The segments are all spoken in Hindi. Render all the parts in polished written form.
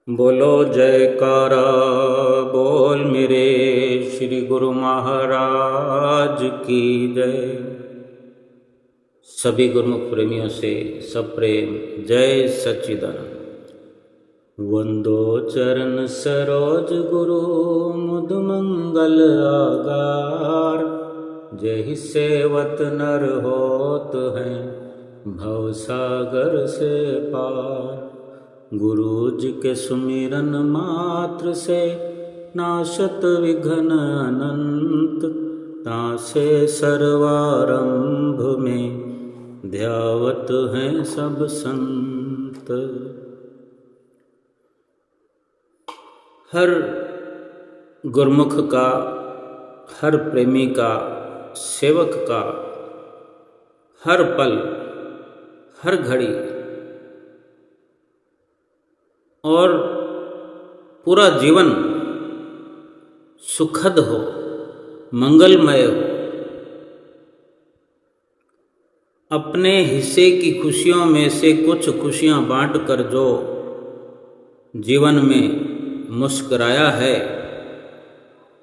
बोलो जयकारा बोल मेरे श्री गुरु महाराज की जय। सभी गुरुमुख प्रेमियों से सब प्रेम जय सच्चिदानंद। वंदो चरण सरोज गुरु मुद मंगल आगार। जय सेवत नर होत हैं भव सागर से पार। गुरु जी के सुमिरन मात्र से नाशत विघ्न अनंत। तासे सर्वारंभ में ध्यावत हैं सब संत। हर गुरमुख का, हर प्रेमी का, सेवक का हर पल, हर घड़ी और पूरा जीवन सुखद हो, मंगलमय हो। अपने हिस्से की खुशियों में से कुछ खुशियां बांटकर जो जीवन में मुस्कुराया है,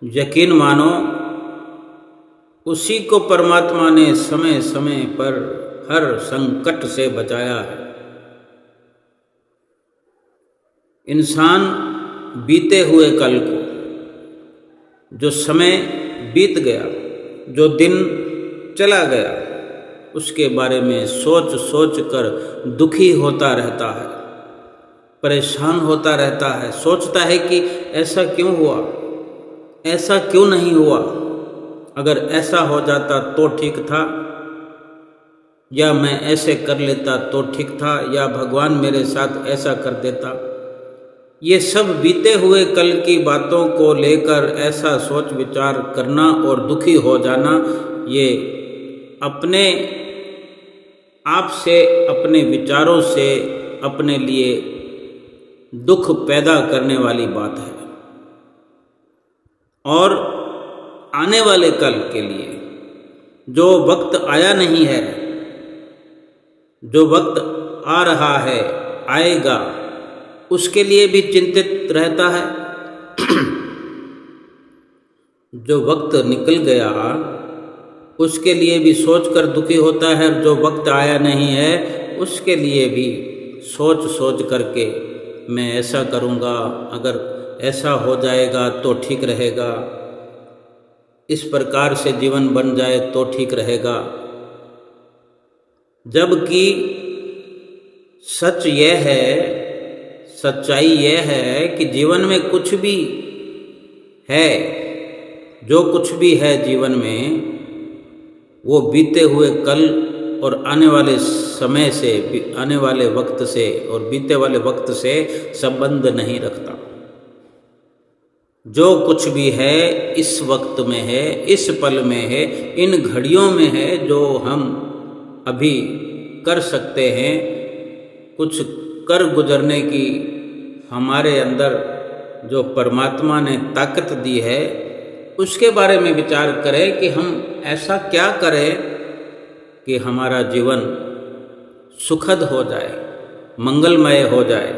यकीन मानो उसी को परमात्मा ने समय समय पर हर संकट से बचाया है। इंसान बीते हुए कल को, जो समय बीत गया, जो दिन चला गया, उसके बारे में सोच सोच कर दुखी होता रहता है, परेशान होता रहता है। सोचता है कि ऐसा क्यों हुआ, ऐसा क्यों नहीं हुआ, अगर ऐसा हो जाता तो ठीक था, या मैं ऐसे कर लेता तो ठीक था, या भगवान मेरे साथ ऐसा कर देता। ये सब बीते हुए कल की बातों को लेकर ऐसा सोच विचार करना और दुखी हो जाना, ये अपने आप से, अपने विचारों से अपने लिए दुख पैदा करने वाली बात है। और आने वाले कल के लिए जो वक्त आया नहीं है, जो वक्त आ रहा है, आएगा, उसके लिए भी चिंतित रहता है। जो वक्त निकल गया उसके लिए भी सोचकर दुखी होता है, जो वक्त आया नहीं है उसके लिए भी सोच सोच करके मैं ऐसा करूँगा, अगर ऐसा हो जाएगा तो ठीक रहेगा, इस प्रकार से जीवन बन जाए तो ठीक रहेगा। जबकि सच यह है, सच्चाई यह है कि जीवन में कुछ भी है, जो कुछ भी है जीवन में, वो बीते हुए कल और आने वाले समय से, आने वाले वक्त से और बीते वाले वक्त से संबंध नहीं रखता। जो कुछ भी है इस वक्त में है, इस पल में है, इन घड़ियों में है, जो हम अभी कर सकते हैं। कुछ कर गुजरने की हमारे अंदर जो परमात्मा ने ताकत दी है, उसके बारे में विचार करें कि हम ऐसा क्या करें कि हमारा जीवन सुखद हो जाए, मंगलमय हो जाए।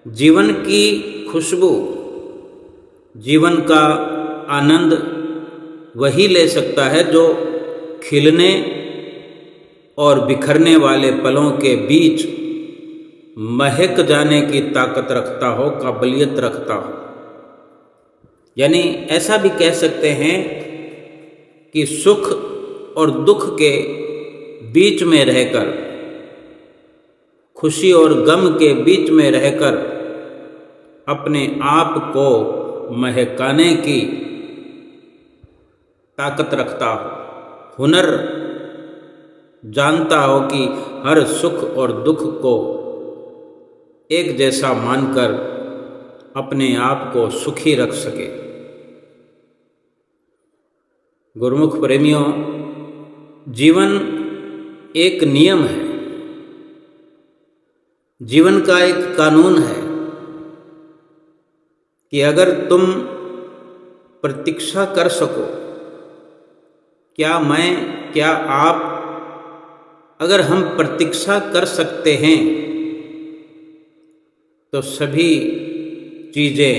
जीवन की खुशबू, जीवन का आनंद वही ले सकता है जो खिलने और बिखरने वाले पलों के बीच महक जाने की ताकत रखता हो, काबिलियत रखता हो। यानी ऐसा भी कह सकते हैं कि सुख और दुख के बीच में रहकर, खुशी और गम के बीच में रहकर अपने आप को महकाने की ताकत रखता हो, हुनर जानता हो कि हर सुख और दुख को एक जैसा मानकर अपने आप को सुखी रख सके। गुरुमुख प्रेमियों, जीवन एक नियम है, जीवन का एक कानून है कि अगर तुम प्रतीक्षा कर सको, क्या मैं, क्या आप, अगर हम प्रतीक्षा कर सकते हैं तो सभी चीज़ें,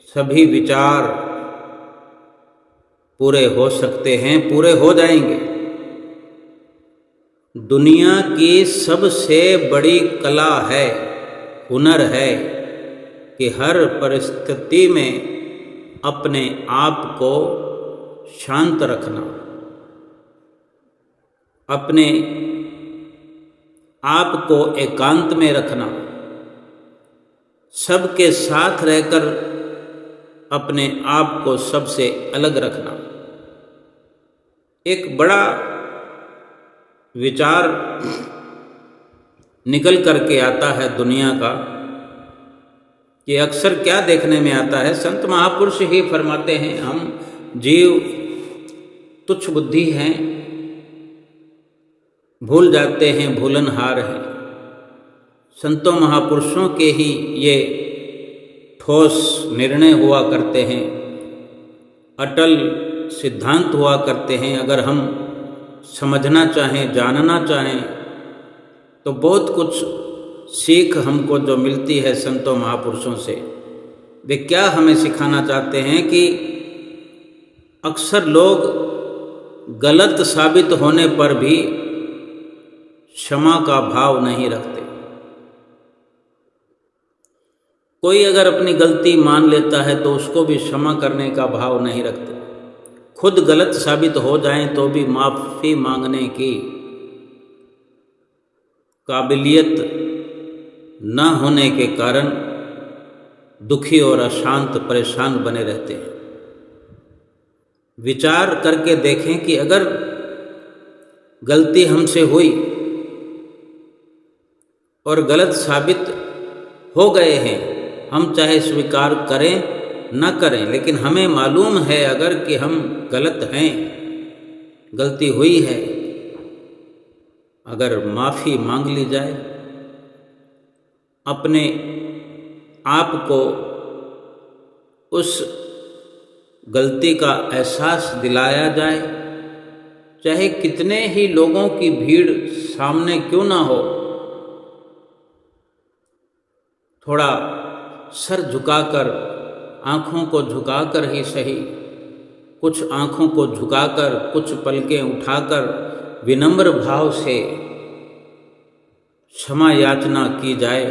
सभी विचार पूरे हो सकते हैं, पूरे हो जाएंगे। दुनिया की सबसे बड़ी कला है, हुनर है कि हर परिस्थिति में अपने आप को शांत रखना, अपने आप को एकांत में रखना, सबके साथ रहकर अपने आप को सबसे अलग रखना। एक बड़ा विचार निकल करके आता है दुनिया का कि अक्सर क्या देखने में आता है, संत महापुरुष ही फरमाते हैं, हम जीव तुच्छ बुद्धि हैं, भूल जाते हैं, भूलनहार हैं। संतों महापुरुषों के ही ये ठोस निर्णय हुआ करते हैं, अटल सिद्धांत हुआ करते हैं। अगर हम समझना चाहें, जानना चाहें, तो बहुत कुछ सीख हमको जो मिलती है संतों महापुरुषों से। वे क्या हमें सिखाना चाहते हैं कि अक्सर लोग गलत साबित होने पर भी क्षमा का भाव नहीं रखते। कोई अगर अपनी गलती मान लेता है तो उसको भी क्षमा करने का भाव नहीं रखते। खुद गलत साबित हो जाएं तो भी माफ़ी मांगने की काबिलियत न होने के कारण दुखी और अशांत, परेशान बने रहते हैं। विचार करके देखें कि अगर गलती हमसे हुई और गलत साबित हो गए हैं, हम चाहे स्वीकार करें न करें, लेकिन हमें मालूम है अगर कि हम गलत हैं, गलती हुई है, अगर माफ़ी मांग ली जाए, अपने आप को उस गलती का एहसास दिलाया जाए, चाहे कितने ही लोगों की भीड़ सामने क्यों ना हो, थोड़ा सर झुकाकर, आँखों को झुकाकर ही सही, कुछ आँखों को झुकाकर, कुछ पलकें उठाकर विनम्र भाव से क्षमा याचना की जाए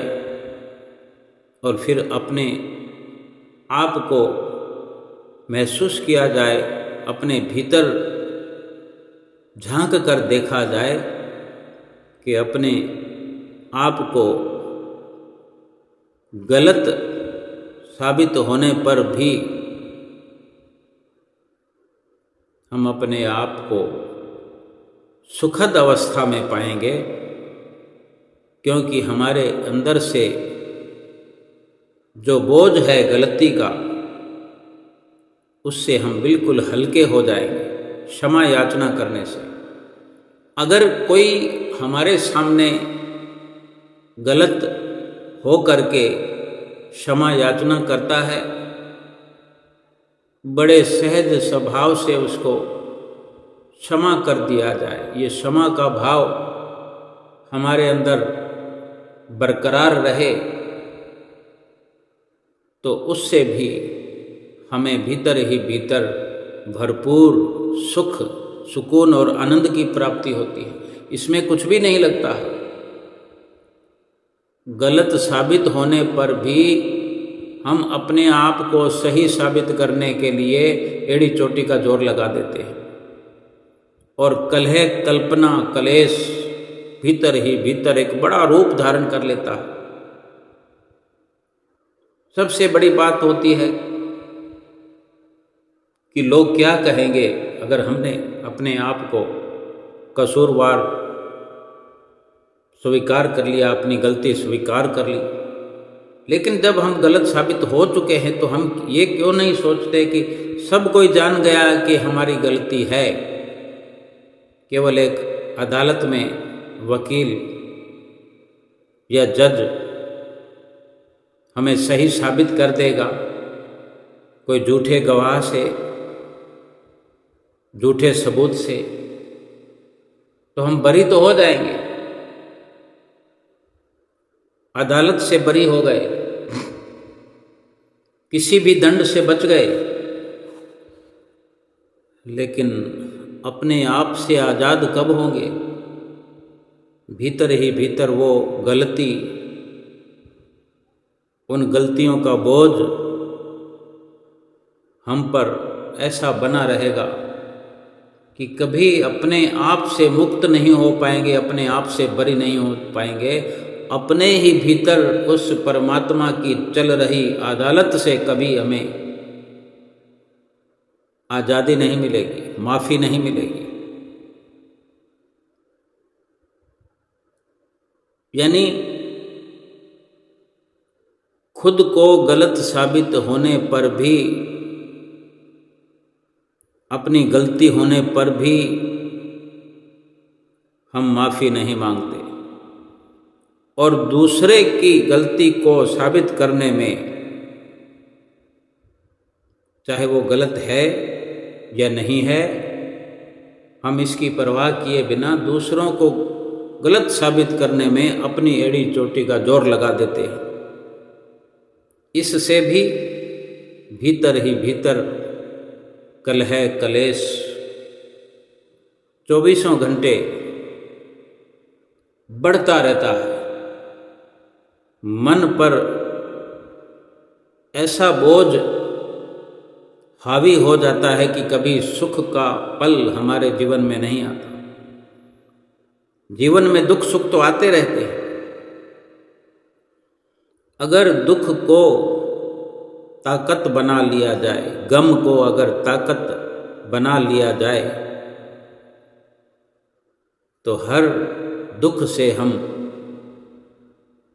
और फिर अपने आप को महसूस किया जाए, अपने भीतर झांक कर देखा जाए कि अपने आप को गलत साबित होने पर भी हम अपने आप को सुखद अवस्था में पाएंगे, क्योंकि हमारे अंदर से जो बोझ है गलती का, उससे हम बिल्कुल हल्के हो जाएंगे क्षमा याचना करने से। अगर कोई हमारे सामने गलत हो करके क्षमा याचना करता है, बड़े सहज स्वभाव से उसको क्षमा कर दिया जाए, ये क्षमा का भाव हमारे अंदर बरकरार रहे, तो उससे भी हमें भीतर ही भीतर भरपूर सुख, सुकून और आनंद की प्राप्ति होती है। इसमें कुछ भी नहीं लगता है। गलत साबित होने पर भी हम अपने आप को सही साबित करने के लिए एड़ी चोटी का जोर लगा देते हैं और कलह, कल्पना, कलेश भीतर ही भीतर एक बड़ा रूप धारण कर लेता है। सबसे बड़ी बात होती है कि लोग क्या कहेंगे अगर हमने अपने आप को कसूरवार स्वीकार कर लिया, अपनी गलती स्वीकार कर ली। लेकिन जब हम गलत साबित हो चुके हैं तो हम ये क्यों नहीं सोचते कि सब कोई जान गया कि हमारी गलती है, केवल एक अदालत में वकील या जज हमें सही साबित कर देगा, कोई झूठे गवाह से, झूठे सबूत से, तो हम बरी तो हो जाएंगे। अदालत से बरी हो गए, किसी भी दंड से बच गए, लेकिन अपने आप से आज़ाद कब होंगे? भीतर ही भीतर वो गलती, उन गलतियों का बोझ हम पर ऐसा बना रहेगा कि कभी अपने आप से मुक्त नहीं हो पाएंगे, अपने आप से बरी नहीं हो पाएंगे। अपने ही भीतर उस परमात्मा की चल रही अदालत से कभी हमें आज़ादी नहीं मिलेगी, माफ़ी नहीं मिलेगी। यानी खुद को गलत साबित होने पर भी, अपनी गलती होने पर भी हम माफ़ी नहीं मांगते, और दूसरे की गलती को साबित करने में, चाहे वो गलत है या नहीं है, हम इसकी परवाह किए बिना दूसरों को गलत साबित करने में अपनी एड़ी चोटी का जोर लगा देते हैं। इससे भी भीतर ही भीतर कलह कलेश 24 घंटे बढ़ता रहता है। मन पर ऐसा बोझ हावी हो जाता है कि कभी सुख का पल हमारे जीवन में नहीं आता। जीवन में दुख सुख तो आते रहते हैं। अगर दुख को ताकत बना लिया जाए, गम को अगर ताकत बना लिया जाए, तो हर दुख से हम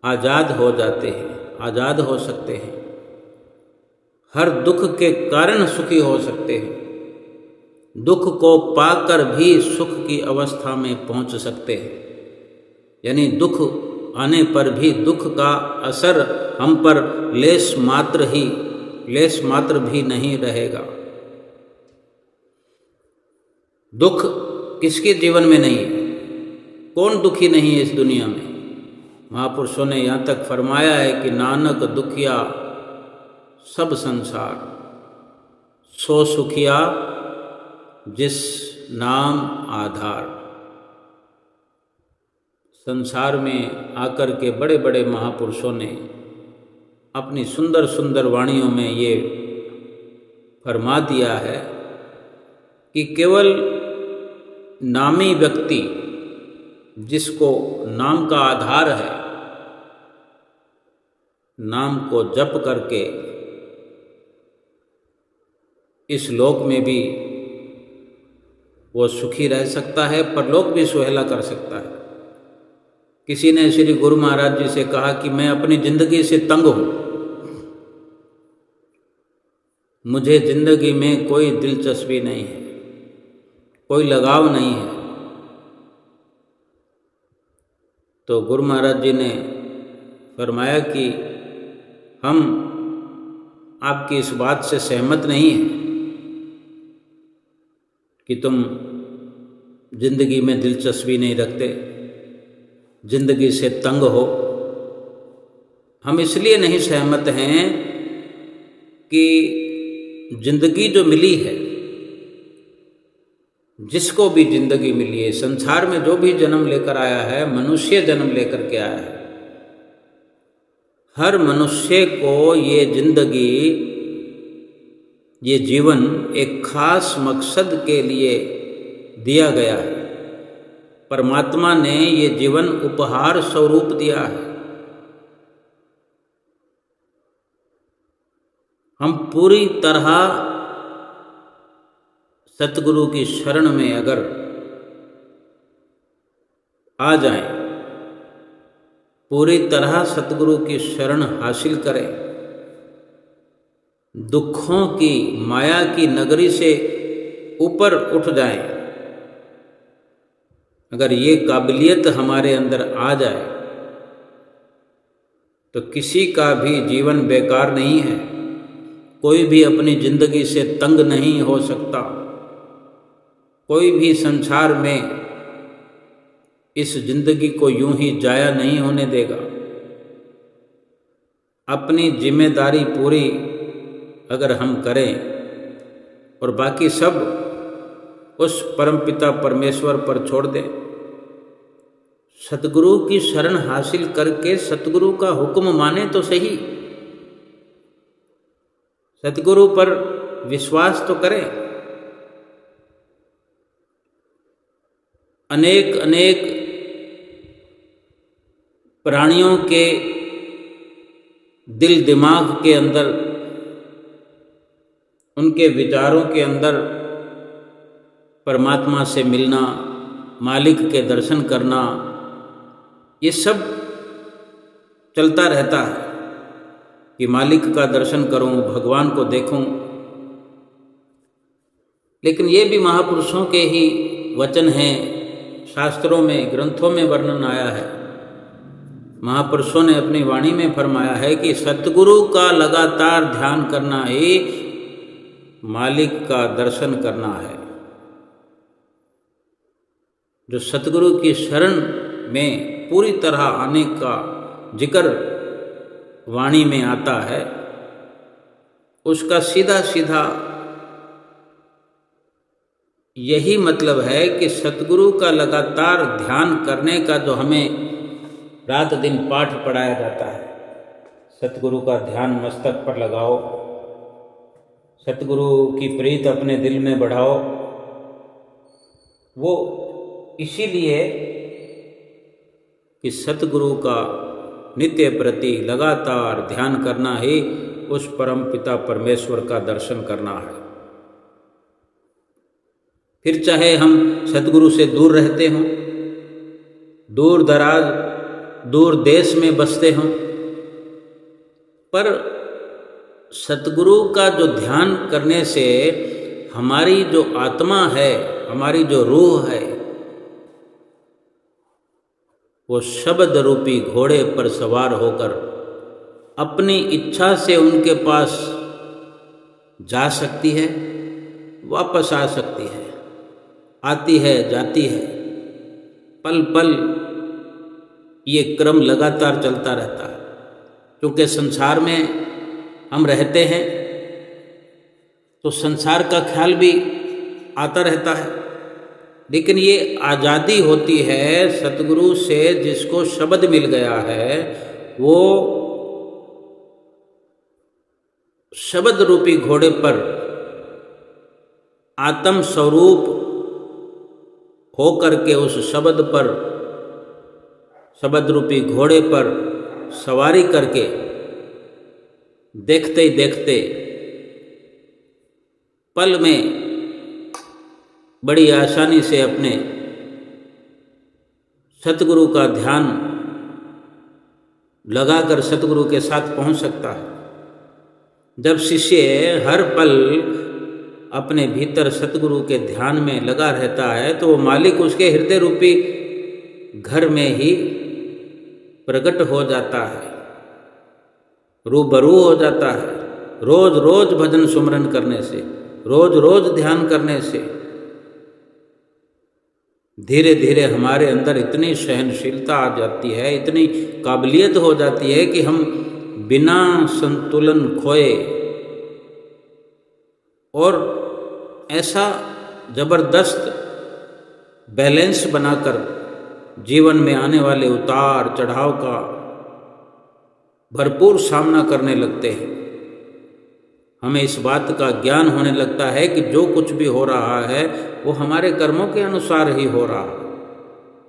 आज़ाद हो जाते हैं, आज़ाद हो सकते हैं। हर दुख के कारण सुखी हो सकते हैं। दुख को पाकर भी सुख की अवस्था में पहुंच सकते हैं। यानी दुख आने पर भी दुख का असर हम पर लेश मात्र भी नहीं रहेगा। दुख किसके जीवन में नहीं है? कौन दुखी नहीं है इस दुनिया में? महापुरुषों ने यहाँ तक फरमाया है कि नानक दुखिया सब संसार, सो सुखिया जिस नाम आधार। संसार में आकर के बड़े बड़े महापुरुषों ने अपनी सुंदर सुंदर वाणियों में ये फरमा दिया है कि केवल नामी व्यक्ति, जिसको नाम का आधार है, नाम को जप करके इस लोक में भी वो सुखी रह सकता है, परलोक भी सुहेला कर सकता है। किसी ने श्री गुरु महाराज जी से कहा कि मैं अपनी जिंदगी से तंग हूं, मुझे जिंदगी में कोई दिलचस्पी नहीं है, कोई लगाव नहीं है। तो गुरु महाराज जी ने फरमाया कि हम आपकी इस बात से सहमत नहीं हैं कि तुम जिंदगी में दिलचस्पी नहीं रखते, जिंदगी से तंग हो। हम इसलिए नहीं सहमत हैं कि जिंदगी जो मिली है, जिसको भी जिंदगी मिली है, संसार में जो भी जन्म लेकर आया है, मनुष्य जन्म लेकर के आया है, हर मनुष्य को ये जिंदगी, ये जीवन एक खास मकसद के लिए दिया गया है। परमात्मा ने ये जीवन उपहार स्वरूप दिया है। हम पूरी तरह सतगुरु की शरण में अगर आ जाएं, पूरी तरह सतगुरु की शरण हासिल करें, दुखों की माया की नगरी से ऊपर उठ जाएं, अगर ये काबिलियत हमारे अंदर आ जाए तो किसी का भी जीवन बेकार नहीं है। कोई भी अपनी जिंदगी से तंग नहीं हो सकता। कोई भी संसार में इस जिंदगी को यूं ही जाया नहीं होने देगा। अपनी जिम्मेदारी पूरी अगर हम करें और बाकी सब उस परमपिता परमेश्वर पर छोड़ दें, सतगुरु की शरण हासिल करके सतगुरु का हुक्म माने तो सही, सतगुरु पर विश्वास तो करें। अनेक अनेक प्राणियों के दिल दिमाग के अंदर, उनके विचारों के अंदर परमात्मा से मिलना, मालिक के दर्शन करना, ये सब चलता रहता है कि मालिक का दर्शन करूं, भगवान को देखूं। लेकिन ये भी महापुरुषों के ही वचन हैं, शास्त्रों में, ग्रंथों में वर्णन आया है। महापुरुषों ने अपनी वाणी में फरमाया है कि सतगुरु का लगातार ध्यान करना ही मालिक का दर्शन करना है। जो सतगुरु की शरण में पूरी तरह आने का जिक्र वाणी में आता है, उसका सीधा सीधा यही मतलब है कि सतगुरु का लगातार ध्यान करने का जो हमें रात दिन पाठ पढ़ाया जाता है, सतगुरु का ध्यान मस्तक पर लगाओ, सतगुरु की प्रीत अपने दिल में बढ़ाओ, वो इसीलिए कि सतगुरु का नित्य प्रति लगातार ध्यान करना ही उस परम पिता परमेश्वर का दर्शन करना है। फिर चाहे हम सतगुरु से दूर रहते हों, दूर दराज, दूर देश में बसते हों, पर सतगुरु का जो ध्यान करने से हमारी जो आत्मा है, हमारी जो रूह है, वो शब्द रूपी घोड़े पर सवार होकर अपनी इच्छा से उनके पास जा सकती है, वापस आ सकती है, आती है, जाती है। पल पल ये क्रम लगातार चलता रहता है, क्योंकि संसार में हम रहते हैं तो संसार का ख्याल भी आता रहता है। लेकिन ये आज़ादी होती है सतगुरु से, जिसको शब्द मिल गया है, वो शब्द रूपी घोड़े पर आत्म स्वरूप होकर के उस शब्द पर, शब्द रूपी घोड़े पर सवारी करके देखते ही देखते पल में बड़ी आसानी से अपने सतगुरु का ध्यान लगाकर सतगुरु के साथ पहुंच सकता है। जब शिष्य हर पल अपने भीतर सतगुरु के ध्यान में लगा रहता है, तो वो मालिक उसके हृदय रूपी घर में ही प्रकट हो जाता है, रूबरू हो जाता है। रोज रोज भजन सुमरन करने से, रोज रोज ध्यान करने से धीरे धीरे हमारे अंदर इतनी सहनशीलता आ जाती है, इतनी काबिलियत हो जाती है कि हम बिना संतुलन खोए और ऐसा ज़बरदस्त बैलेंस बनाकर जीवन में आने वाले उतार चढ़ाव का भरपूर सामना करने लगते हैं। हमें इस बात का ज्ञान होने लगता है कि जो कुछ भी हो रहा है वो हमारे कर्मों के अनुसार ही हो रहा है।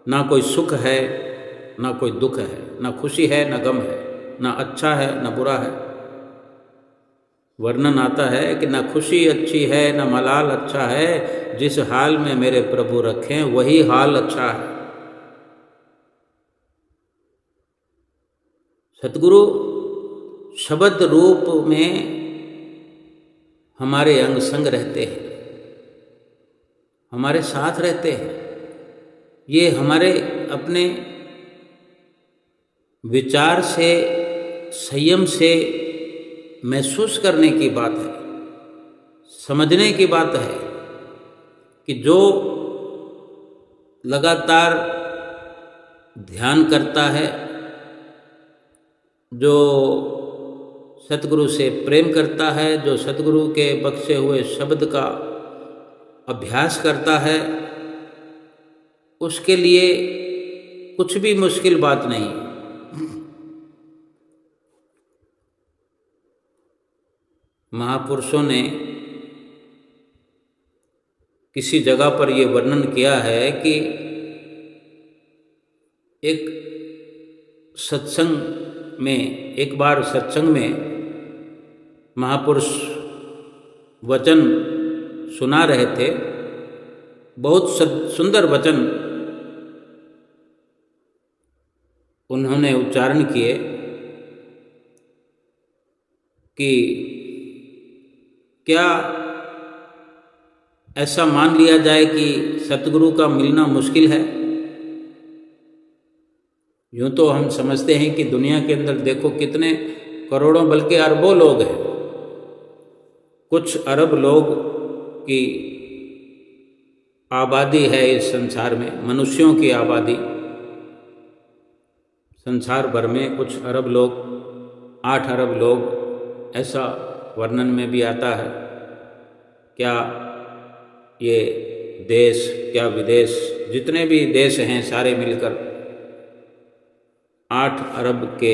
ना कोई सुख है, ना कोई दुख है, ना खुशी है, ना गम है, ना अच्छा है, ना बुरा है। वर्णन आता है कि ना खुशी अच्छी है, ना मलाल अच्छा है, जिस हाल में मेरे प्रभु रखें वही हाल अच्छा है। सतगुरु शब्द रूप में हमारे अंग संग रहते हैं, हमारे साथ रहते हैं। ये हमारे अपने विचार से, संयम से महसूस करने की बात है, समझने की बात है कि जो लगातार ध्यान करता है, जो सतगुरु से प्रेम करता है, जो सतगुरु के बख्शे हुए शब्द का अभ्यास करता है, उसके लिए कुछ भी मुश्किल बात नहीं। महापुरुषों ने किसी जगह पर यह वर्णन किया है कि एक सत्संग में, एक बार सत्संग में महापुरुष वचन सुना रहे थे, बहुत सुंदर वचन उन्होंने उच्चारण किए कि क्या ऐसा मान लिया जाए कि सतगुरु का मिलना मुश्किल है? यूँ तो हम समझते हैं कि दुनिया के अंदर देखो कितने करोड़ों बल्कि अरबों लोग हैं। कुछ अरब लोग की आबादी है इस संसार में, मनुष्यों की आबादी संसार भर में कुछ अरब लोग, 8 अरब लोग, ऐसा वर्णन में भी आता है। क्या ये देश, क्या विदेश, जितने भी देश हैं सारे मिलकर 8 अरब के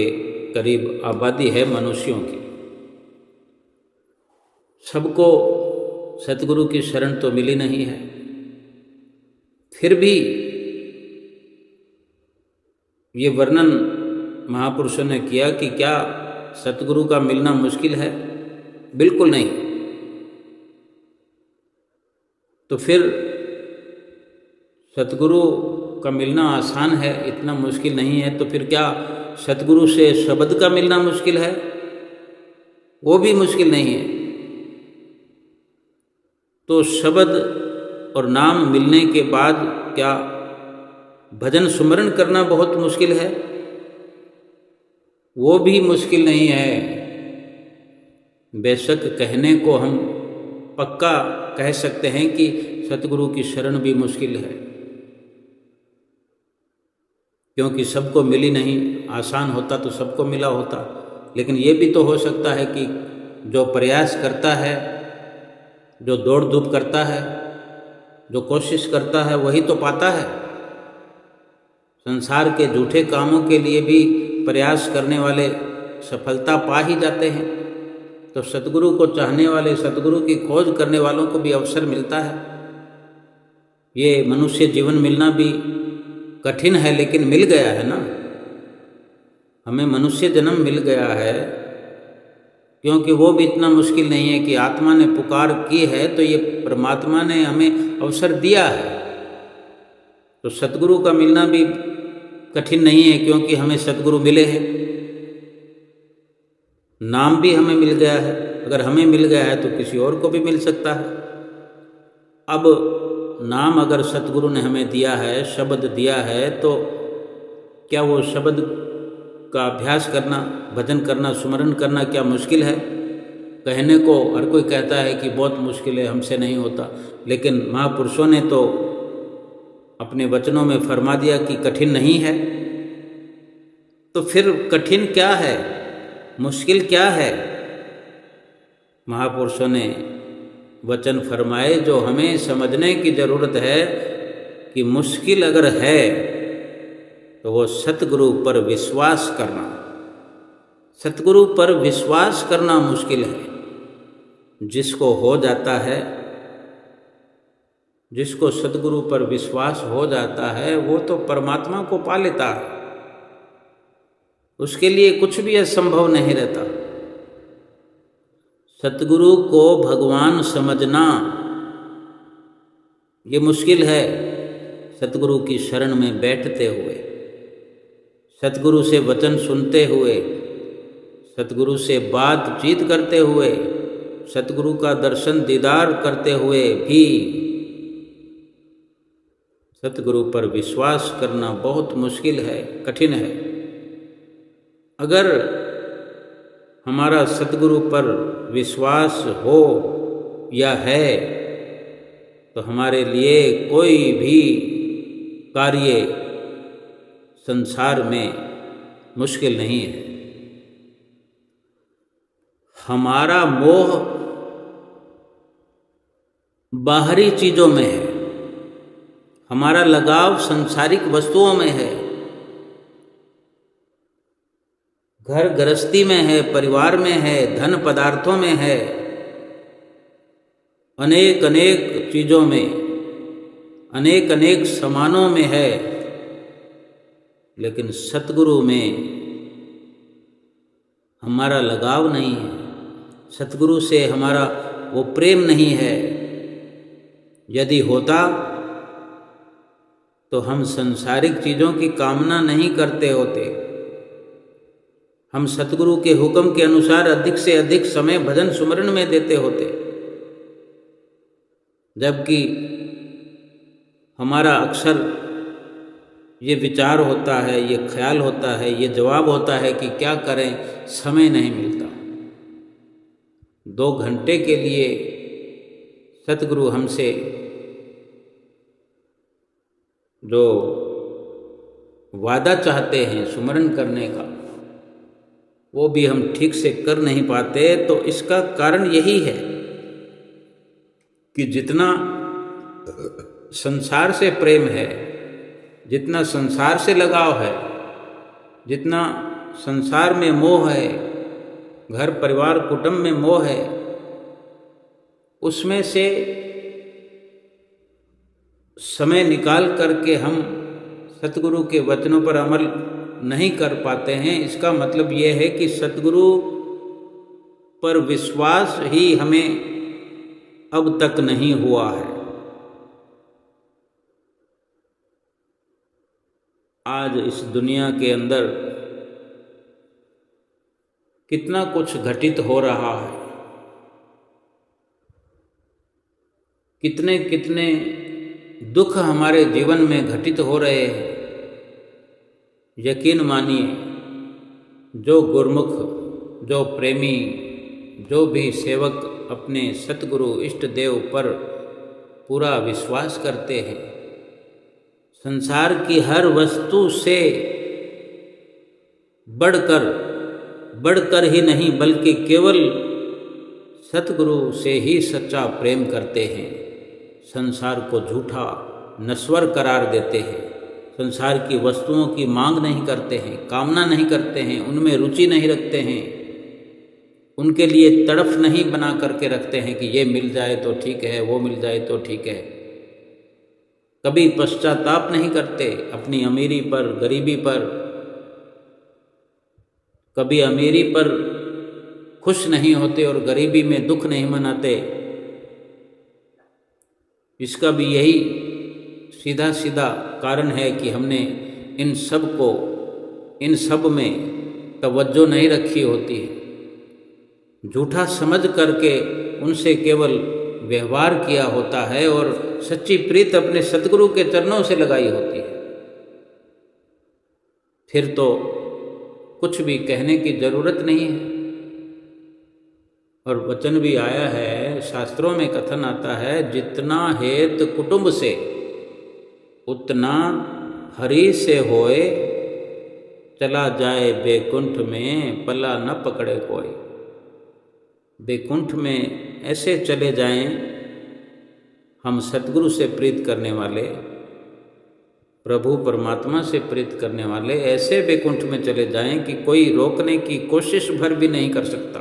करीब आबादी है मनुष्यों की। सबको सतगुरु की शरण तो मिली नहीं है, फिर भी ये वर्णन महापुरुषों ने किया कि क्या सतगुरु का मिलना मुश्किल है? बिल्कुल नहीं। तो फिर सतगुरु का मिलना आसान है, इतना मुश्किल नहीं है, तो फिर क्या सतगुरु से शब्द का मिलना मुश्किल है? वो भी मुश्किल नहीं है। तो शब्द और नाम मिलने के बाद क्या भजन सुमरन करना बहुत मुश्किल है? वो भी मुश्किल नहीं है। बेशक कहने को हम पक्का कह सकते हैं कि सतगुरु की शरण भी मुश्किल है, क्योंकि सबको मिली नहीं। आसान होता तो सबको मिला होता, लेकिन ये भी तो हो सकता है कि जो प्रयास करता है, जो दौड़ धूप करता है, जो कोशिश करता है, वही तो पाता है। संसार के झूठे कामों के लिए भी प्रयास करने वाले सफलता पा ही जाते हैं। तो सतगुरु को चाहने वाले, सतगुरु की खोज करने वालों को भी अवसर मिलता है। ये मनुष्य जीवन मिलना भी कठिन है, लेकिन मिल गया है ना। हमें मनुष्य जन्म मिल गया है, क्योंकि वो भी इतना मुश्किल नहीं है कि आत्मा ने पुकार की है तो ये परमात्मा ने हमें अवसर दिया है। तो सतगुरु का मिलना भी कठिन नहीं है, क्योंकि हमें सतगुरु मिले हैं। नाम भी हमें मिल गया है, अगर हमें मिल गया है तो किसी और को भी मिल सकता है। अब नाम अगर सतगुरु ने हमें दिया है, शब्द दिया है, तो क्या वो शब्द का अभ्यास करना, भजन करना, सुमरन करना क्या मुश्किल है? कहने को हर कोई कहता है कि बहुत मुश्किल है, हमसे नहीं होता, लेकिन महापुरुषों ने तो अपने वचनों में फरमा दिया कि कठिन नहीं है। तो फिर कठिन क्या है, मुश्किल क्या है? महापुरुषों ने वचन फरमाए जो हमें समझने की जरूरत है कि मुश्किल अगर है तो वो सतगुरु पर विश्वास करना। सतगुरु पर विश्वास करना मुश्किल है। जिसको हो जाता है, जिसको सतगुरु पर विश्वास हो जाता है, वो तो परमात्मा को पा लेता है। उसके लिए कुछ भी असंभव नहीं रहता। सतगुरु को भगवान समझना ये मुश्किल है। सतगुरु की शरण में बैठते हुए, सतगुरु से वचन सुनते हुए, सतगुरु से बातचीत करते हुए, सतगुरु का दर्शन दीदार करते हुए भी सतगुरु पर विश्वास करना बहुत मुश्किल है, कठिन है। अगर हमारा सतगुरु पर विश्वास हो या है तो हमारे लिए कोई भी कार्य संसार में मुश्किल नहीं है। हमारा मोह बाहरी चीज़ों में है, हमारा लगाव सांसारिक वस्तुओं में है, घर गृहस्थी में है, परिवार में है, धन पदार्थों में है, अनेक अनेक चीज़ों में, अनेक अनेक सामानों में है, लेकिन सतगुरु में हमारा लगाव नहीं है, सतगुरु से हमारा वो प्रेम नहीं है। यदि होता तो हम सांसारिक चीज़ों की कामना नहीं करते होते, हम सतगुरु के हुक्म के अनुसार अधिक से अधिक समय भजन सुमरन में देते होते। जबकि हमारा अक्सर ये विचार होता है, ये ख्याल होता है, ये जवाब होता है कि क्या करें, समय नहीं मिलता। 2 घंटे के लिए सतगुरु हमसे जो वादा चाहते हैं सुमरन करने का, वो भी हम ठीक से कर नहीं पाते। तो इसका कारण यही है कि जितना संसार से प्रेम है, जितना संसार से लगाव है, जितना संसार में मोह है, घर परिवार कुटुंब में मोह है, उसमें से समय निकाल करके हम सतगुरु के वचनों पर अमल नहीं कर पाते हैं। इसका मतलब ये है कि सतगुरु पर विश्वास ही हमें अब तक नहीं हुआ है। आज इस दुनिया के अंदर कितना कुछ घटित हो रहा है, कितने कितने दुख हमारे जीवन में घटित हो रहे हैं। यकीन मानिए, जो गुरमुख, जो प्रेमी, जो भी सेवक अपने सतगुरु इष्ट देव पर पूरा विश्वास करते हैं, संसार की हर वस्तु से बढ़कर ही नहीं बल्कि केवल सतगुरु से ही सच्चा प्रेम करते हैं। संसार को झूठा नश्वर करार देते हैं, संसार की वस्तुओं की मांग नहीं करते हैं, कामना नहीं करते हैं, उनमें रुचि नहीं रखते हैं, उनके लिए तड़फ नहीं बना करके रखते हैं कि ये मिल जाए तो ठीक है, वो मिल जाए तो ठीक है। कभी पश्चाताप नहीं करते अपनी अमीरी पर, गरीबी पर, कभी अमीरी पर खुश नहीं होते और गरीबी में दुख नहीं मनाते। इसका भी यही सीधा सीधा कारण है कि हमने इन सब में तवज्जो नहीं रखी होती है। झूठा समझ करके उनसे केवल व्यवहार किया होता है और सच्ची प्रीत अपने सतगुरु के चरणों से लगाई होती है। फिर तो कुछ भी कहने की जरूरत नहीं है। और वचन भी आया है, शास्त्रों में कथन आता है, जितना हेत कुटुंब से उतना हरि से होए, चला जाए बेकुंठ में पल्ला न पकड़े कोई। बेकुंठ में ऐसे चले जाएं हम सतगुरु से प्रीत करने वाले, प्रभु परमात्मा से प्रीत करने वाले, ऐसे बेकुंठ में चले जाएं कि कोई रोकने की कोशिश भर भी नहीं कर सकता,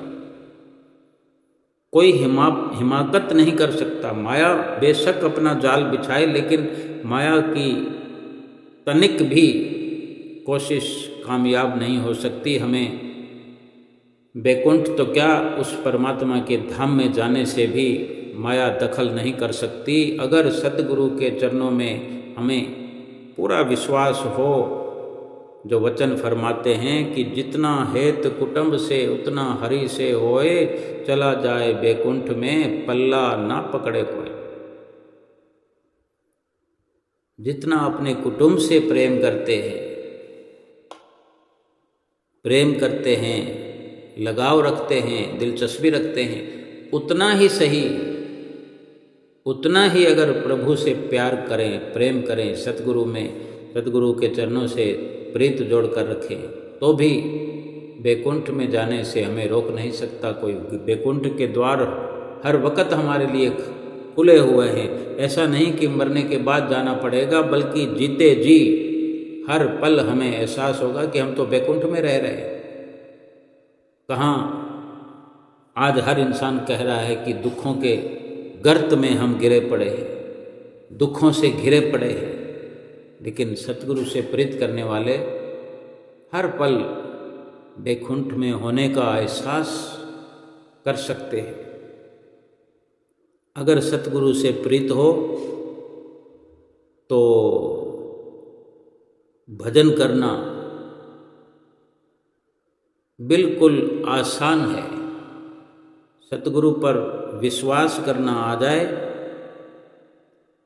कोई हिमाकत नहीं कर सकता। माया बेशक अपना जाल बिछाए, लेकिन माया की तनिक भी कोशिश कामयाब नहीं हो सकती। हमें बैकुंठ तो क्या, उस परमात्मा के धाम में जाने से भी माया दखल नहीं कर सकती। अगर सतगुरु के चरणों में हमें पूरा विश्वास हो, जो वचन फरमाते हैं कि जितना हेत कुटुंब से उतना हरि से होए, चला जाए बैकुंठ में पल्ला ना पकड़े कोई। जितना अपने कुटुंब से प्रेम करते हैं, लगाव रखते हैं, दिलचस्पी रखते हैं, उतना ही सही, उतना ही अगर प्रभु से प्यार करें, प्रेम करें, सतगुरु के चरणों से प्रीत जोड़ कर रखें, तो भी बैकुंठ में जाने से हमें रोक नहीं सकता कोई। बैकुंठ के द्वार हर वक्त हमारे लिए खुले हुए हैं। ऐसा नहीं कि मरने के बाद जाना पड़ेगा, बल्कि जीते जी हर पल हमें एहसास होगा कि हम तो बैकुंठ में रह रहे हैं। कहाँ आज हर इंसान कह रहा है कि दुखों के गर्त में हम गिरे पड़े हैं, दुखों से घिरे पड़े हैं, लेकिन सतगुरु से प्रीत करने वाले हर पल बैकुंठ में होने का एहसास कर सकते हैं। अगर सतगुरु से प्रीत हो तो भजन करना बिल्कुल आसान है। सतगुरु पर विश्वास करना आ जाए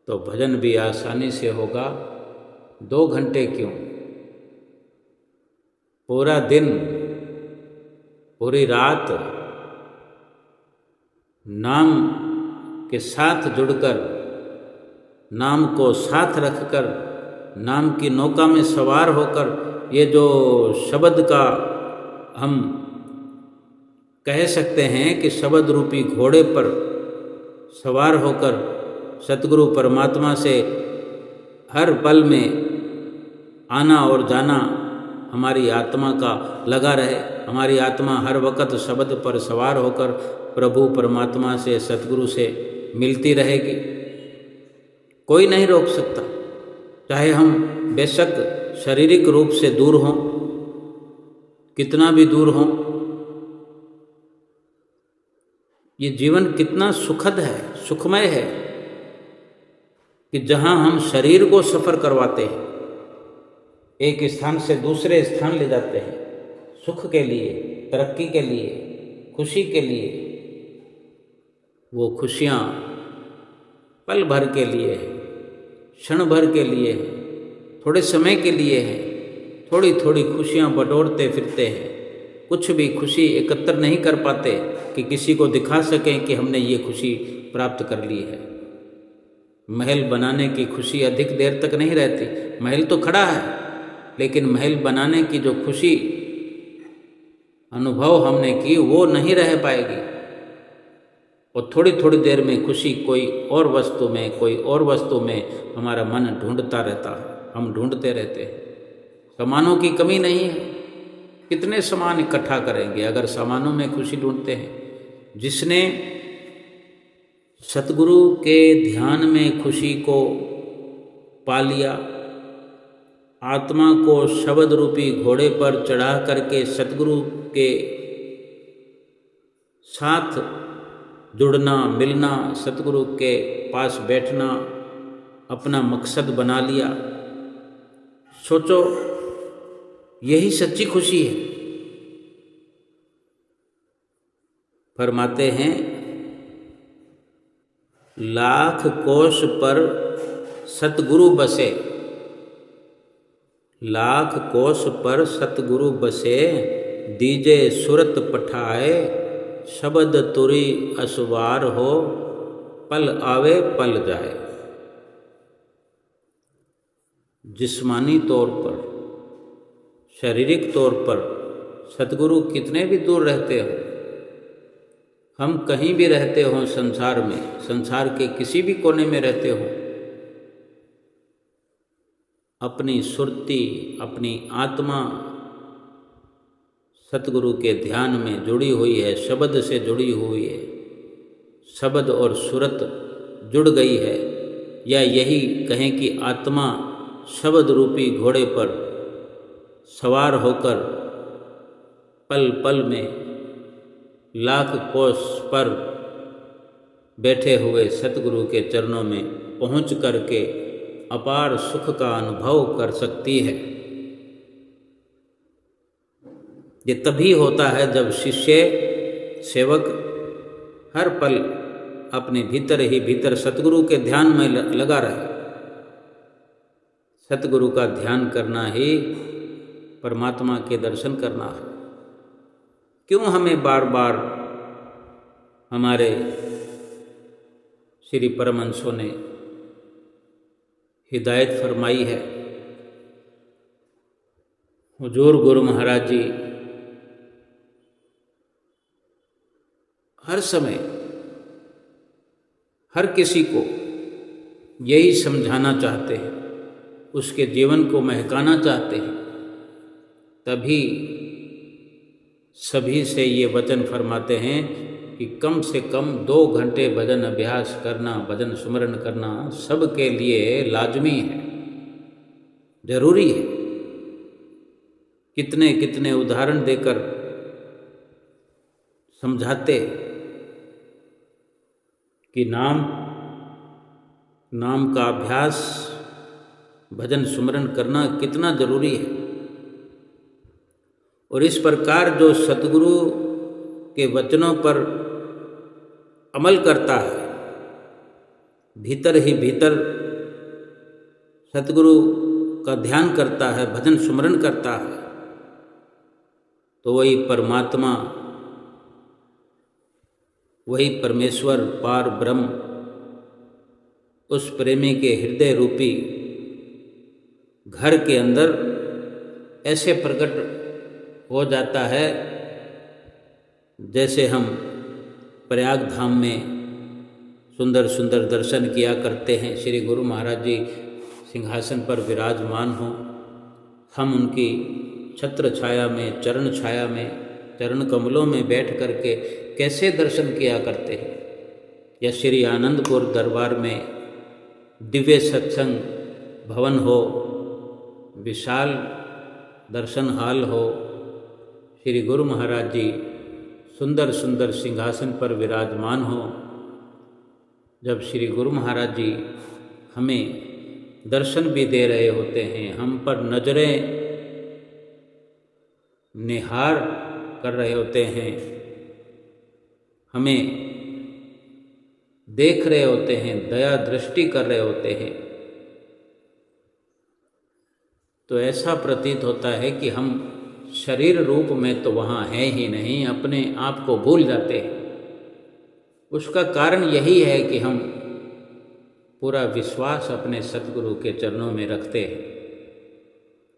तो भजन भी आसानी से होगा। 2 घंटे क्यों, पूरा दिन, पूरी रात नाम के साथ जुड़कर, नाम को साथ रखकर, नाम की नौका में सवार होकर, ये जो शब्द का हम कह सकते हैं कि शब्द रूपी घोड़े पर सवार होकर सतगुरु परमात्मा से हर पल में आना और जाना हमारी आत्मा का लगा रहे। हमारी आत्मा हर वक्त शब्द पर सवार होकर प्रभु परमात्मा से, सतगुरु से मिलती रहेगी। कोई नहीं रोक सकता, चाहे हम बेशक शारीरिक रूप से दूर हों, कितना भी दूर हों। ये जीवन कितना सुखद है, सुखमय है कि जहाँ हम शरीर को सफ़र करवाते हैं, एक स्थान से दूसरे स्थान ले जाते हैं, सुख के लिए, तरक्की के लिए, खुशी के लिए। वो खुशियाँ पल भर के लिए है, क्षण भर के लिए है, थोड़े समय के लिए है। थोड़ी थोड़ी खुशियाँ बटोरते फिरते हैं, कुछ भी खुशी एकत्र नहीं कर पाते कि किसी को दिखा सकें कि हमने ये खुशी प्राप्त कर ली है। महल बनाने की खुशी अधिक देर तक नहीं रहती। महल तो खड़ा है, लेकिन महल बनाने की जो खुशी अनुभव हमने की वो नहीं रह पाएगी। और थोड़ी थोड़ी देर में खुशी कोई और वस्तु में, कोई और वस्तु में हमारा मन ढूंढता रहता है, हम ढूंढते रहते हैं। सामानों की कमी नहीं है, कितने सामान इकट्ठा करेंगे अगर सामानों में खुशी ढूंढते हैं। जिसने सतगुरु के ध्यान में खुशी को पा लिया, आत्मा को शब्द रूपी घोड़े पर चढ़ा करके सतगुरु के साथ जुड़ना, मिलना, सतगुरु के पास बैठना अपना मकसद बना लिया, सोचो यही सच्ची खुशी है। फरमाते हैं, लाख कोश पर सतगुरु बसे, लाख कोश पर सतगुरु बसे, दीजे सुरत पठाए, शब्द तुरी असवार हो, पल आवे पल जाए। जिस्मानी तौर पर, शारीरिक तौर पर सतगुरु कितने भी दूर रहते हो, हम कहीं भी रहते हों संसार में, संसार के किसी भी कोने में रहते हों, अपनी सुरती, अपनी आत्मा सतगुरु के ध्यान में जुड़ी हुई है, शब्द से जुड़ी हुई है, शब्द और सुरत जुड़ गई है। या यही कहें कि आत्मा शब्द रूपी घोड़े पर सवार होकर पल पल में लाख कोस पर बैठे हुए सतगुरु के चरणों में पहुँच करके अपार सुख का अनुभव कर सकती है। ये तभी होता है जब शिष्य, सेवक हर पल अपने भीतर ही भीतर सतगुरु के ध्यान में लगा रहे। सतगुरु का ध्यान करना ही परमात्मा के दर्शन करना है। क्यों हमें बार बार हमारे श्री परमहंसों ने हिदायत फरमाई है। हुजूर गुरु महाराज जी हर समय हर किसी को यही समझाना चाहते हैं, उसके जीवन को महकाना चाहते हैं, तभी सभी से ये वचन फरमाते हैं कि कम से कम 2 घंटे भजन अभ्यास करना, भजन सुमरन करना सबके लिए लाजमी है, जरूरी है। कितने कितने उदाहरण देकर समझाते कि नाम का अभ्यास, भजन सुमरन करना कितना जरूरी है। और इस प्रकार जो सतगुरु के वचनों पर अमल करता है, भीतर ही भीतर सतगुरु का ध्यान करता है, भजन सुमरन करता है, तो वही परमात्मा, वही परमेश्वर पार ब्रह्म, उस प्रेमी के हृदय रूपी घर के अंदर ऐसे प्रकट हो जाता है जैसे हम प्रयाग धाम में सुंदर सुंदर दर्शन किया करते हैं। श्री गुरु महाराज जी सिंहासन पर विराजमान हों, हम उनकी छत्र छाया में, चरण छाया में, चरण कमलों में बैठ करके कैसे दर्शन किया करते हैं। या श्री आनंदपुर दरबार में दिव्य सत्संग भवन हो, विशाल दर्शन हाल हो, श्री गुरु महाराज जी सुंदर सुंदर सिंहासन पर विराजमान हो, जब श्री गुरु महाराज जी हमें दर्शन भी दे रहे होते हैं, हम पर नजरें निहार कर रहे होते हैं, हमें देख रहे होते हैं, दया दृष्टि कर रहे होते हैं, तो ऐसा प्रतीत होता है कि हम शरीर रूप में तो वहाँ है ही नहीं, अपने आप को भूल जाते हैं। उसका कारण यही है कि हम पूरा विश्वास अपने सतगुरु के चरणों में रखते हैं।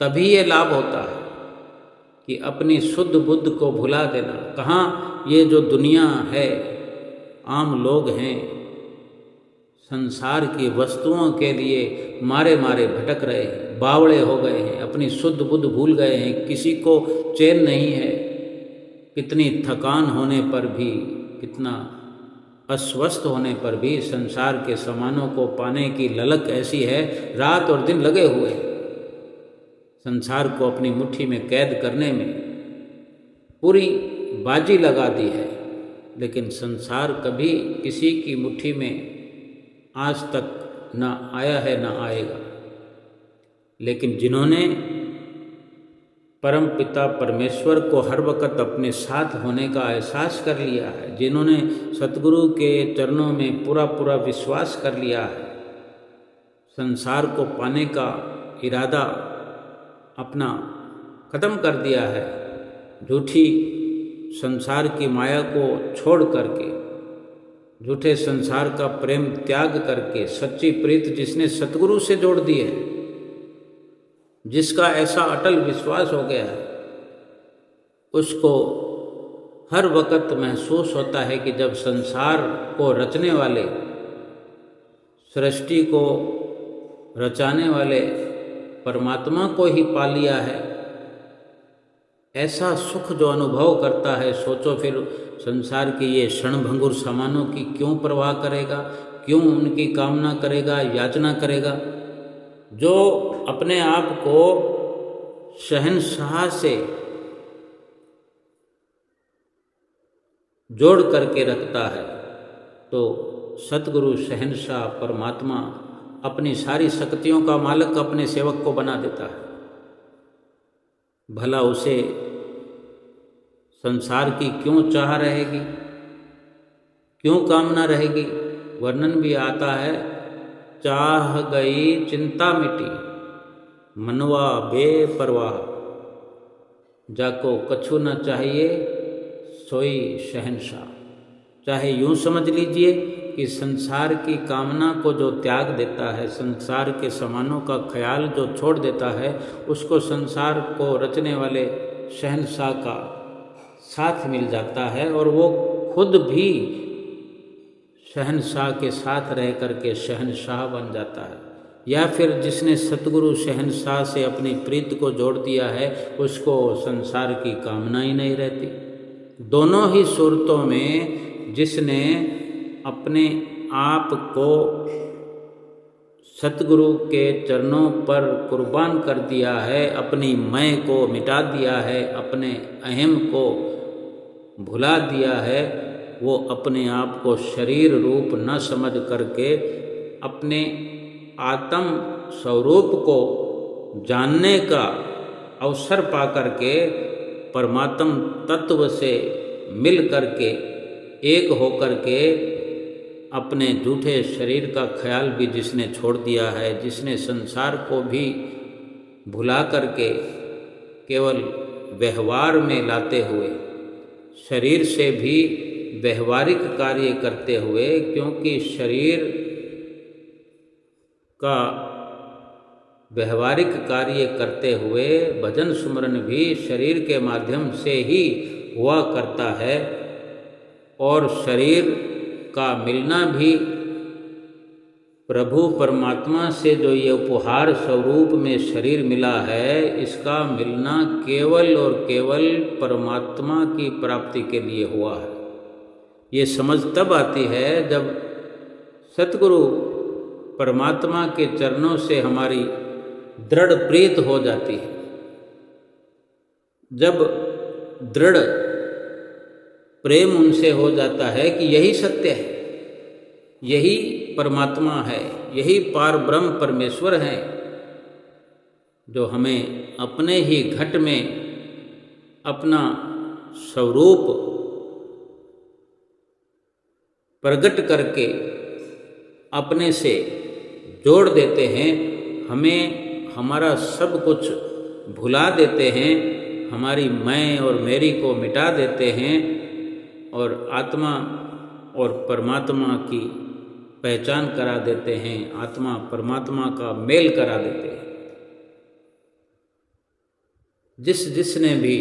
तभी ये लाभ होता है कि अपनी शुद्ध बुद्ध को भुला देना। कहाँ ये जो दुनिया है, आम लोग हैं, संसार की वस्तुओं के लिए मारे मारे भटक रहे हैं, बावड़े हो गए हैं, अपनी शुद्ध बुद्ध भूल गए हैं, किसी को चैन नहीं है। कितनी थकान होने पर भी, कितना अस्वस्थ होने पर भी संसार के सामानों को पाने की ललक ऐसी है, रात और दिन लगे हुए हैं संसार को अपनी मुट्ठी में कैद करने में, पूरी बाजी लगा दी है। लेकिन संसार कभी किसी की मुट्ठी में आज तक ना आया है ना आएगा। लेकिन जिन्होंने परम पिता परमेश्वर को हर वक्त अपने साथ होने का एहसास कर लिया है, जिन्होंने सतगुरु के चरणों में पूरा पूरा विश्वास कर लिया है, संसार को पाने का इरादा अपना ख़त्म कर दिया है, झूठी संसार की माया को छोड़ करके, झूठे संसार का प्रेम त्याग करके, सच्ची प्रीत जिसने सतगुरु से जोड़ दी है, जिसका ऐसा अटल विश्वास हो गया है, उसको हर वक्त महसूस होता है कि जब संसार को रचने वाले, सृष्टि को रचाने वाले परमात्मा को ही पा लिया है, ऐसा सुख जो अनुभव करता है, सोचो फिर संसार की ये क्षणभंगुर सामानों की क्यों परवाह करेगा, क्यों उनकी कामना करेगा, याचना करेगा। जो अपने आप को शहंशाह से जोड़ करके रखता है, तो सतगुरु शहंशाह परमात्मा अपनी सारी शक्तियों का मालिक अपने सेवक को बना देता है। भला उसे संसार की क्यों चाह रहेगी, क्यों कामना रहेगी। वर्णन भी आता है, चाह गई चिंता मिटी, मनवा बेपरवाह, जाको कछु न चाहिए सोई शहंशाह। चाहे यूं समझ लीजिए कि संसार की कामना को जो त्याग देता है, संसार के सामानों का ख्याल जो छोड़ देता है, उसको संसार को रचने वाले शहंशाह का साथ मिल जाता है और वो खुद भी शहंशाह के साथ रह करके शहंशाह बन जाता है, या फिर जिसने सतगुरु शहंशाह से अपनी प्रीत को जोड़ दिया है उसको संसार की कामना ही नहीं रहती। दोनों ही सूरतों में जिसने अपने आप को सतगुरु के चरणों पर कुर्बान कर दिया है, अपनी मैं को मिटा दिया है, अपने अहम को भुला दिया है, वो अपने आप को शरीर रूप न समझ करके अपने आत्म स्वरूप को जानने का अवसर पा करके परमात्म तत्व से मिल करके एक होकर के अपने झूठे शरीर का ख्याल भी जिसने छोड़ दिया है, जिसने संसार को भी भुला करके केवल व्यवहार में लाते हुए शरीर से भी व्यवहारिक कार्य करते हुए, क्योंकि शरीर का व्यवहारिक कार्य करते हुए भजन सुमरन भी शरीर के माध्यम से ही हुआ करता है, और शरीर का मिलना भी प्रभु परमात्मा से जो ये उपहार स्वरूप में शरीर मिला है, इसका मिलना केवल और केवल परमात्मा की प्राप्ति के लिए हुआ है। ये समझ तब आती है जब सतगुरु परमात्मा के चरणों से हमारी दृढ़ प्रीत हो जाती है, जब दृढ़ प्रेम उनसे हो जाता है कि यही सत्य है, यही परमात्मा है, यही पार ब्रह्म परमेश्वर है, जो हमें अपने ही घट में अपना स्वरूप प्रकट करके अपने से जोड़ देते हैं, हमें हमारा सब कुछ भुला देते हैं, हमारी मैं और मेरी को मिटा देते हैं और आत्मा और परमात्मा की पहचान करा देते हैं, आत्मा परमात्मा का मेल करा देते हैं। जिसने भी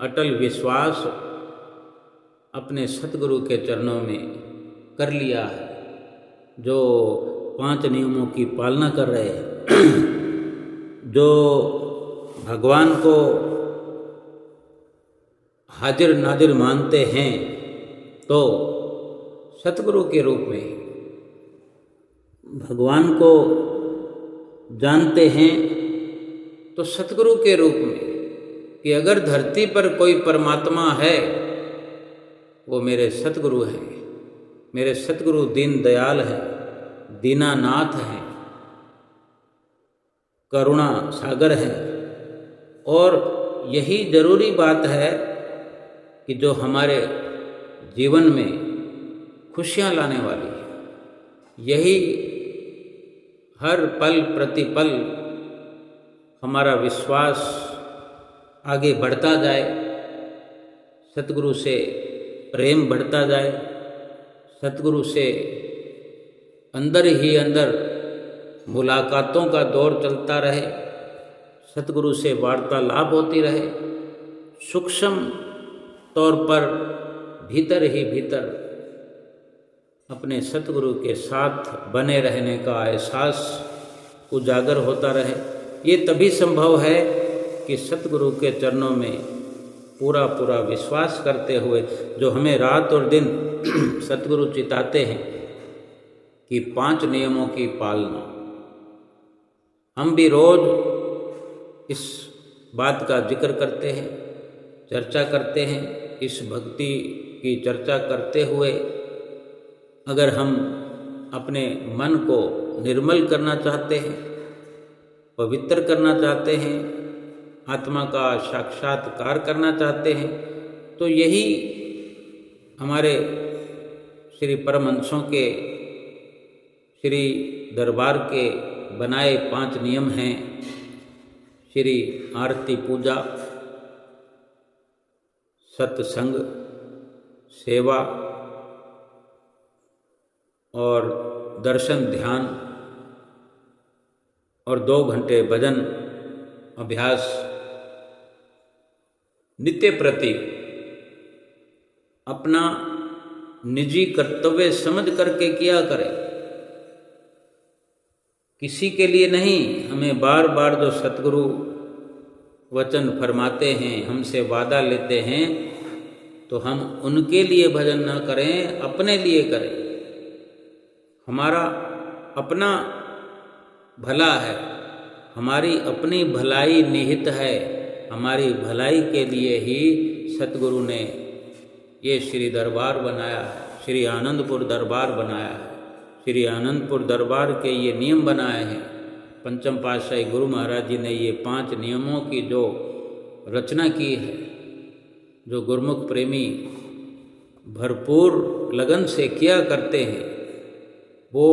अटल विश्वास अपने सतगुरु के चरणों में कर लिया है, जो 5 नियमों की पालना कर रहे हैं, जो भगवान को हाजिर नाजिर मानते हैं, तो सतगुरु के रूप में भगवान को जानते हैं, तो सतगुरु के रूप में कि अगर धरती पर कोई परमात्मा है वो मेरे सतगुरु हैं, मेरे सतगुरु दीन दयाल हैं, दीनानाथ हैं, करुणा सागर हैं। और यही जरूरी बात है कि जो हमारे जीवन में खुशियाँ लाने वाली है, यही हर पल प्रतिपल हमारा विश्वास आगे बढ़ता जाए, सतगुरु से प्रेम बढ़ता जाए, सतगुरु से अंदर ही अंदर मुलाकातों का दौर चलता रहे, सतगुरु से वार्तालाप होती रहे, सूक्ष्म तौर पर भीतर ही भीतर अपने सतगुरु के साथ बने रहने का एहसास उजागर होता रहे। ये तभी संभव है कि सतगुरु के चरणों में पूरा पूरा विश्वास करते हुए, जो हमें रात और दिन सतगुरु चिताते हैं कि 5 नियमों की पालना। हम भी रोज इस बात का जिक्र करते हैं, चर्चा करते हैं। इस भक्ति की चर्चा करते हुए अगर हम अपने मन को निर्मल करना चाहते हैं, पवित्र करना चाहते हैं, आत्मा का साक्षात्कार करना चाहते हैं, तो यही हमारे श्री परमहंसों के श्री दरबार के बनाए 5 नियम हैं। श्री आरती पूजा, सत्संग, सेवा और दर्शन ध्यान और 2 घंटे भजन अभ्यास। नित्य प्रति अपना निजी कर्तव्य समझ करके किया करें, किसी के लिए नहीं। हमें बार बार जो सतगुरु वचन फरमाते हैं, हमसे वादा लेते हैं, तो हम उनके लिए भजन ना करें, अपने लिए करें। हमारा अपना भला है, हमारी अपनी भलाई निहित है। हमारी भलाई के लिए ही सतगुरु ने ये श्री दरबार बनाया है, श्री आनंदपुर दरबार बनाया है। श्री आनंदपुर दरबार के ये नियम बनाए हैं। पंचम पातशाही गुरु महाराज जी ने ये 5 नियमों की जो रचना की है, जो गुरुमुख प्रेमी भरपूर लगन से किया करते हैं, वो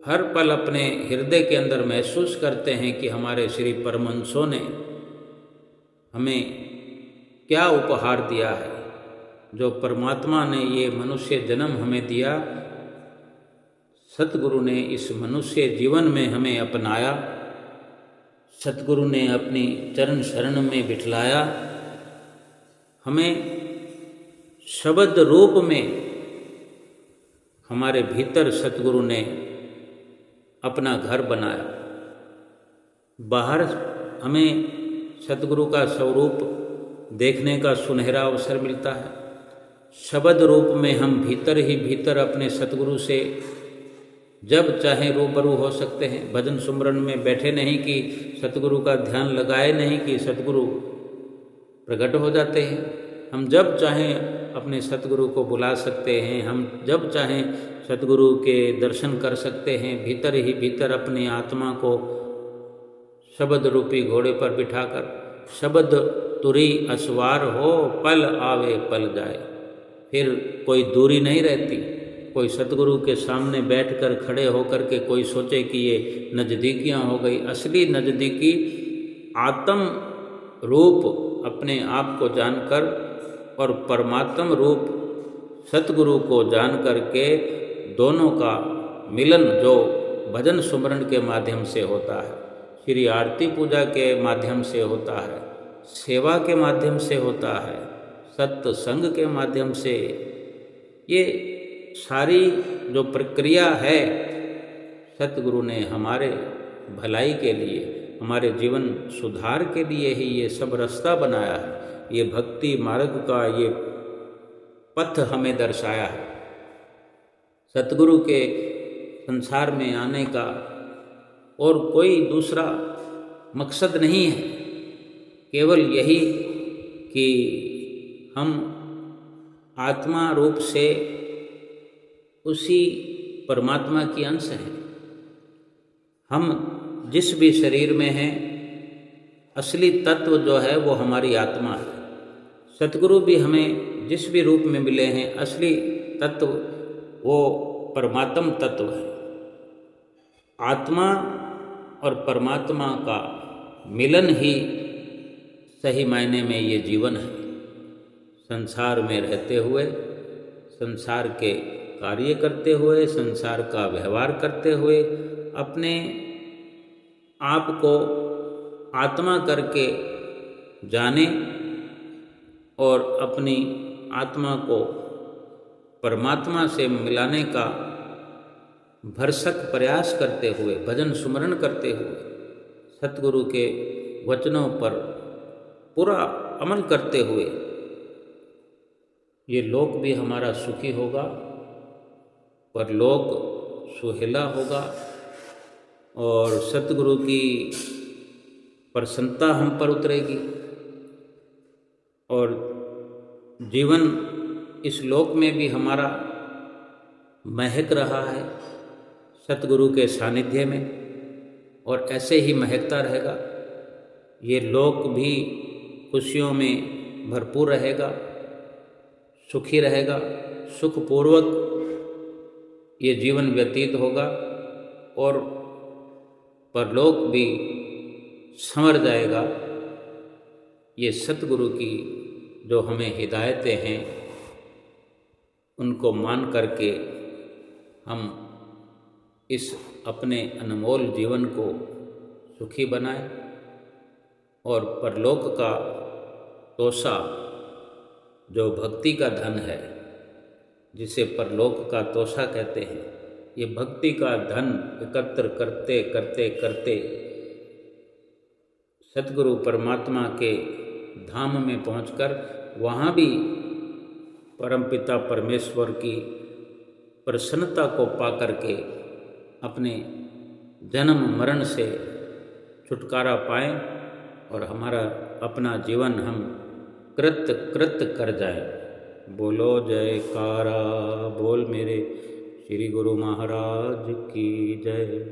हर पल अपने हृदय के अंदर महसूस करते हैं कि हमारे श्री परमहंसों ने हमें क्या उपहार दिया है। जो परमात्मा ने ये मनुष्य जन्म हमें दिया, सतगुरु ने इस मनुष्य जीवन में हमें अपनाया, सतगुरु ने अपनी चरण शरण में बिठलाया, हमें शब्द रूप में हमारे भीतर सतगुरु ने अपना घर बनाया। बाहर हमें सतगुरु का स्वरूप देखने का सुनहरा अवसर मिलता है। शब्द रूप में हम भीतर ही भीतर अपने सतगुरु से जब चाहे रूबरू हो सकते हैं। भजन सुमरन में बैठे नहीं कि सतगुरु का ध्यान लगाए नहीं कि सतगुरु प्रकट हो जाते हैं। हम जब चाहें अपने सतगुरु को बुला सकते हैं, हम जब चाहें सतगुरु के दर्शन कर सकते हैं। भीतर ही भीतर अपनी आत्मा को शब्द रूपी घोड़े पर बिठाकर, शब्द तुरी असवार हो, पल आवे पल जाए, फिर कोई दूरी नहीं रहती। कोई सतगुरु के सामने बैठकर खड़े होकर के कोई सोचे कि ये नज़दीकियाँ हो गई। असली नज़दीकी आत्म रूप अपने आप को जानकर और परमात्म रूप सतगुरु को जान करके दोनों का मिलन जो भजन सुमरन के माध्यम से होता है, श्री आरती पूजा के माध्यम से होता है, सेवा के माध्यम से होता है, सत्संग के माध्यम से, ये सारी जो प्रक्रिया है सतगुरु ने हमारे भलाई के लिए, हमारे जीवन सुधार के लिए ही ये सब रास्ता बनाया है। ये भक्ति मार्ग का ये पथ हमें दर्शाया है। सतगुरु के संसार में आने का और कोई दूसरा मकसद नहीं है, केवल यही कि हम आत्मा रूप से उसी परमात्मा की अंश हैं। हम जिस भी शरीर में हैं, असली तत्व जो है वो हमारी आत्मा है। सतगुरु भी हमें जिस भी रूप में मिले हैं, असली तत्व वो परमात्म तत्व है। आत्मा और परमात्मा का मिलन ही सही मायने में ये जीवन है। संसार में रहते हुए, संसार के कार्य करते हुए, संसार का व्यवहार करते हुए, अपने आप को आत्मा करके जाने और अपनी आत्मा को परमात्मा से मिलाने का भरसक प्रयास करते हुए, भजन सुमरन करते हुए, सतगुरु के वचनों पर पूरा अमल करते हुए, ये लोक भी हमारा सुखी होगा, परलोक सुहेला होगा और सतगुरु की प्रसन्नता हम पर उतरेगी और जीवन इस लोक में भी हमारा महक रहा है सतगुरु के सानिध्य में और ऐसे ही महकता रहेगा। ये लोक भी खुशियों में भरपूर रहेगा, सुखी रहेगा, सुखपूर्वक ये जीवन व्यतीत होगा और परलोक भी संवर जाएगा। ये सतगुरु की जो हमें हिदायतें हैं उनको मान करके हम इस अपने अनमोल जीवन को सुखी बनाएं और परलोक का तोसा जो भक्ति का धन है जिसे परलोक का तोषा कहते हैं, ये भक्ति का धन एकत्र करते करते करते सतगुरु परमात्मा के धाम में पहुंचकर वहाँ भी परमपिता परमेश्वर की प्रसन्नता को पाकर के अपने जन्म मरण से छुटकारा पाएं और हमारा अपना जीवन हम कृत कर जाए। बोलो जयकारा बोल मेरे श्री गुरु महाराज की जय।